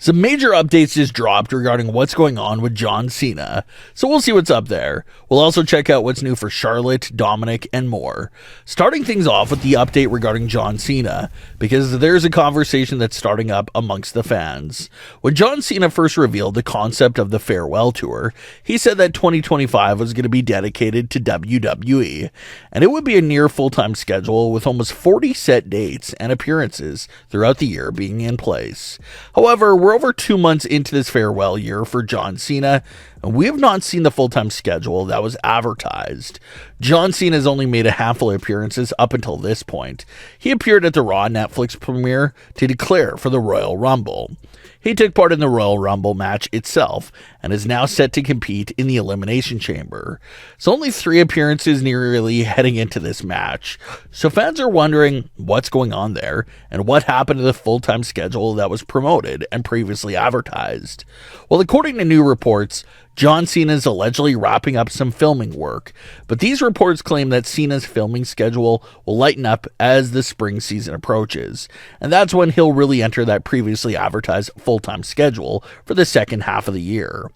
Some major updates just dropped regarding what's going on with John Cena, so we'll see what's up there. We'll also check out what's new for Charlotte, Dominik, and more. Starting things off with the update regarding John Cena, because there's a conversation that's starting up amongst the fans. When John Cena first revealed the concept of the farewell tour, he said that 2025 was going to be dedicated to WWE, and it would be a near full-time schedule with almost 40 set dates and appearances throughout the year being in place. However, we're over 2 months into this farewell year for John Cena, and we have not seen the full-time schedule that was advertised. John Cena has only made a handful of appearances up until this point. He appeared at the Raw Netflix premiere to declare for the Royal Rumble. He took part in the Royal Rumble match itself and is now set to compete in the Elimination Chamber. So only 3 appearances nearly heading into this match. So fans are wondering what's going on there and what happened to the full-time schedule that was promoted and previously advertised. Well, according to new reports, John Cena is allegedly wrapping up some filming work, but these reports claim that Cena's filming schedule will lighten up as the spring season approaches, and that's when he'll really enter that previously advertised full-time schedule for the second half of the year.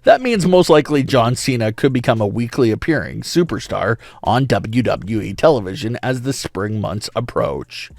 That means most likely John Cena could become a weekly appearing superstar on WWE television as the spring months approach.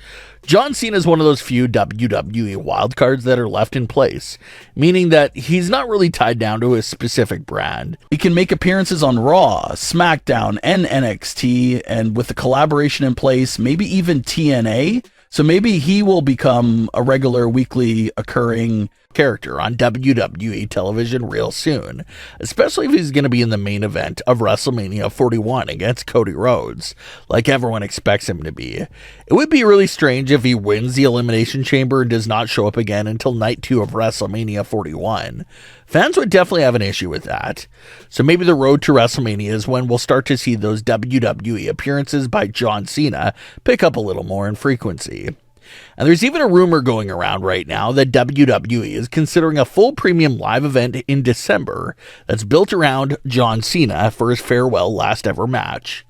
John Cena is one of those few WWE wildcards that are left in place, meaning that he's not really tied down to a specific brand. He can make appearances on Raw, Smackdown, and NXT, and with the collaboration in place, maybe even TNA. So maybe he will become a regular weekly occurring character on WWE television real soon, especially if he's going to be in the main event of WrestleMania 41 against Cody Rhodes, like everyone expects him to be. It would be really strange if he wins the Elimination Chamber and does not show up again until night 2 of WrestleMania 41. Fans would definitely have an issue with that. So maybe the road to WrestleMania is when we'll start to see those WWE appearances by John Cena pick up a little more in frequency. And there's even a rumor going around right now that WWE is considering a full premium live event in December that's built around John Cena for his farewell last ever match.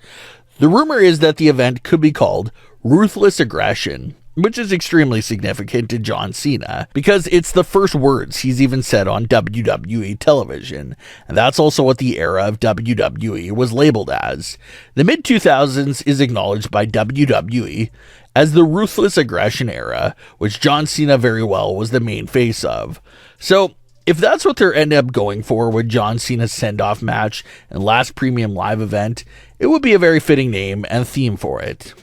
The rumor is that the event could be called Ruthless Aggression, which is extremely significant to John Cena because it's the first words he's even said on WWE television, and that's also what the era of WWE was labeled as. The mid-2000s is acknowledged by WWE as the Ruthless Aggression era, which John Cena very well was the main face of. So, if that's what they're end up going for with John Cena's send-off match and last premium live event, it would be a very fitting name and theme for it.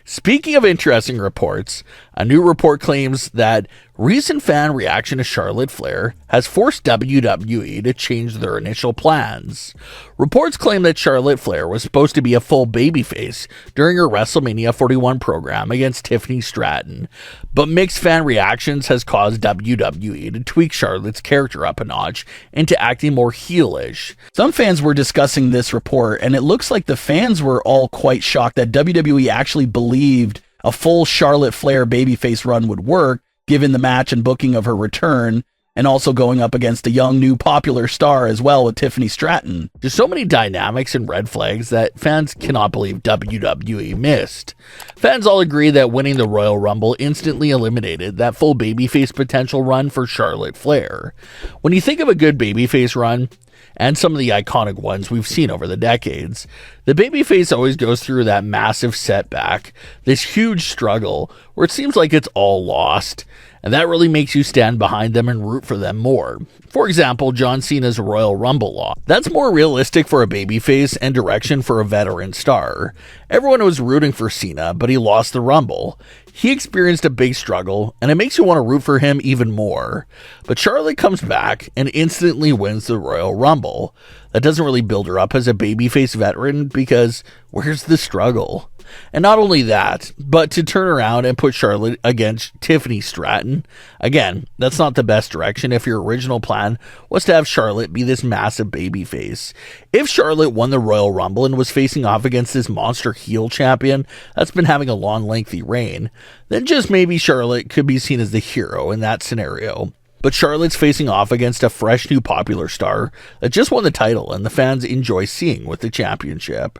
Speaking of interesting reports, a new report claims that recent fan reaction to Charlotte Flair has forced WWE to change their initial plans. Reports claim that Charlotte Flair was supposed to be a full babyface during her WrestleMania 41 program against Tiffany Stratton, but mixed fan reactions has caused WWE to tweak Charlotte's character up a notch into acting more heelish. Some fans were discussing this report, and it looks like the fans were all quite shocked that WWE actually believed a full Charlotte Flair babyface run would work, given the match and booking of her return, and also going up against a young, new, popular star as well with Tiffany Stratton. There's so many dynamics and red flags that fans cannot believe WWE missed. Fans all agree that winning the Royal Rumble instantly eliminated that full babyface potential run for Charlotte Flair. When you think of a good babyface run, and some of the iconic ones we've seen over the decades, the babyface always goes through that massive setback, this huge struggle, where it seems like it's all lost, and that really makes you stand behind them and root for them more. For example, John Cena's Royal Rumble loss. That's more realistic for a babyface and direction for a veteran star. Everyone was rooting for Cena, but he lost the Rumble. He experienced a big struggle, and it makes you want to root for him even more. But Charlotte comes back and instantly wins the Royal Rumble. That doesn't really build her up as a babyface veteran because where's the struggle? And not only that, but to turn around and put Charlotte against Tiffany Stratton, again, that's not the best direction if your original plan was to have Charlotte be this massive babyface. If Charlotte won the Royal Rumble and was facing off against this monster heel champion that's been having a long, lengthy reign, then just maybe Charlotte could be seen as the hero in that scenario. but Charlotte's facing off against a fresh new popular star that just won the title and the fans enjoy seeing with the championship.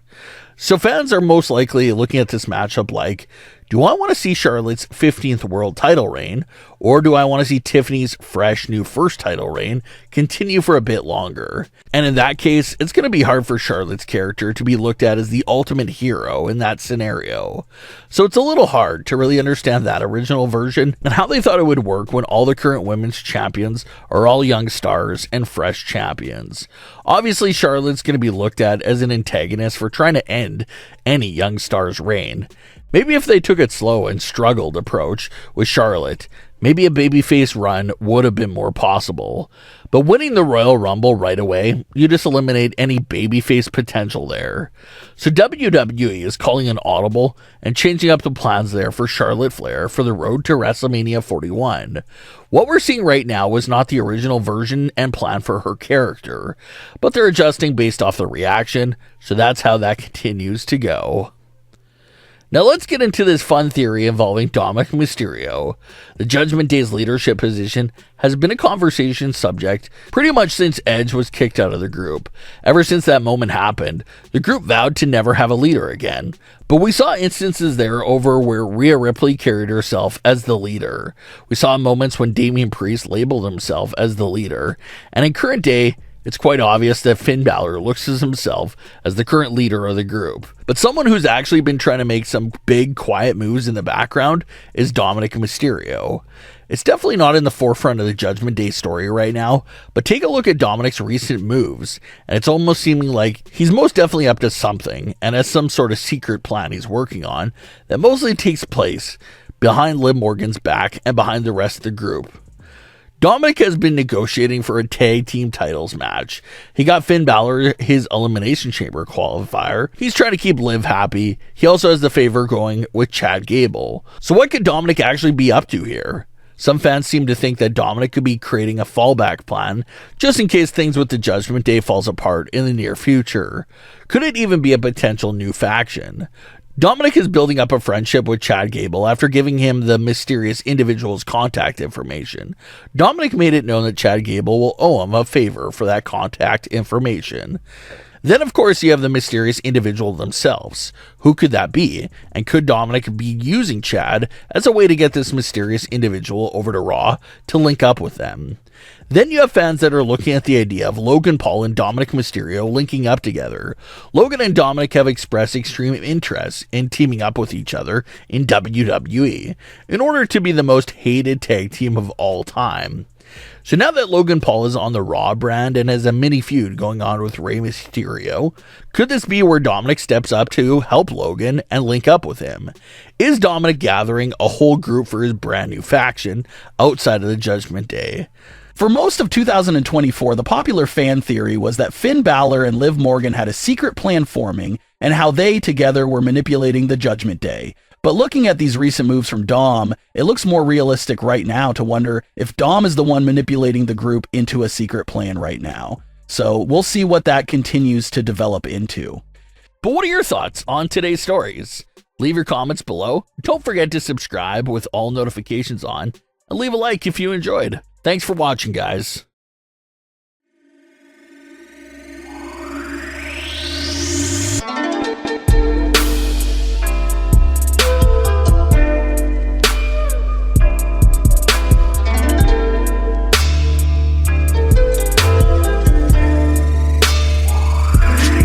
So fans are most likely looking at this matchup like, do I want to see Charlotte's 15th world title reign, or do I want to see Tiffany's fresh new first title reign continue for a bit longer? And in that case, it's going to be hard for Charlotte's character to be looked at as the ultimate hero in that scenario. So it's a little hard to really understand that original version and how they thought it would work when all the current women's champions are all young stars and fresh champions. Obviously, Charlotte's going to be looked at as an antagonist for trying to end any young star's reign. Maybe if they took it slow and struggled approach with Charlotte, maybe a babyface run would have been more possible. But winning the Royal Rumble right away, you just eliminate any babyface potential there. So WWE is calling an audible and changing up the plans there for Charlotte Flair for the road to WrestleMania 41. What we're seeing right now was not the original version and plan for her character, but they're adjusting based off the reaction, so that's how that continues to go. Now let's get into this fun theory involving Dominik Mysterio. The Judgment Day's leadership position has been a conversation subject pretty much since Edge was kicked out of the group. Ever since that moment happened, the group vowed to never have a leader again. But we saw instances there over where Rhea Ripley carried herself as the leader. We saw moments when Damian Priest labeled himself as the leader. And in current day, it's quite obvious that Finn Balor looks at himself as the current leader of the group. But someone who's actually been trying to make some big, quiet moves in the background is Dominik Mysterio. It's definitely not in the forefront of the Judgment Day story right now, but take a look at Dominik's recent moves, and it's almost seeming like he's most definitely up to something, and has some sort of secret plan he's working on that mostly takes place behind Liv Morgan's back and behind the rest of the group. Dominik has been negotiating for a tag team titles match. He got Finn Balor his Elimination Chamber qualifier. He's trying to keep Liv happy. He also has the favor going with Chad Gable. So what could Dominik actually be up to here? Some fans seem to think that Dominik could be creating a fallback plan just in case things with the Judgment Day falls apart in the near future. Could it even be a potential new faction? Dominik is building up a friendship with Chad Gable after giving him the mysterious individual's contact information. Dominik made it known that Chad Gable will owe him a favor for that contact information. Then, of course, you have the mysterious individual themselves. Who could that be? And could Dominik be using Chad as a way to get this mysterious individual over to Raw to link up with them? Then you have fans that are looking at the idea of Logan Paul and Dominik Mysterio linking up together. Logan and Dominik have expressed extreme interest in teaming up with each other in WWE in order to be the most hated tag team of all time. So now that Logan Paul is on the Raw brand and has a mini feud going on with Rey Mysterio, could this be where Dominik steps up to help Logan and link up with him? Is Dominik gathering a whole group for his brand new faction outside of the Judgment Day? For most of 2024, the popular fan theory was that Finn Balor and Liv Morgan had a secret plan forming and how they together were manipulating the Judgment Day. But looking at these recent moves from Dom, it looks more realistic right now to wonder if Dom is the one manipulating the group into a secret plan right now. So we'll see what that continues to develop into. But what are your thoughts on today's stories? Leave your comments below. Don't forget to subscribe with all notifications on, and leave a like if you enjoyed. Thanks for watching, guys.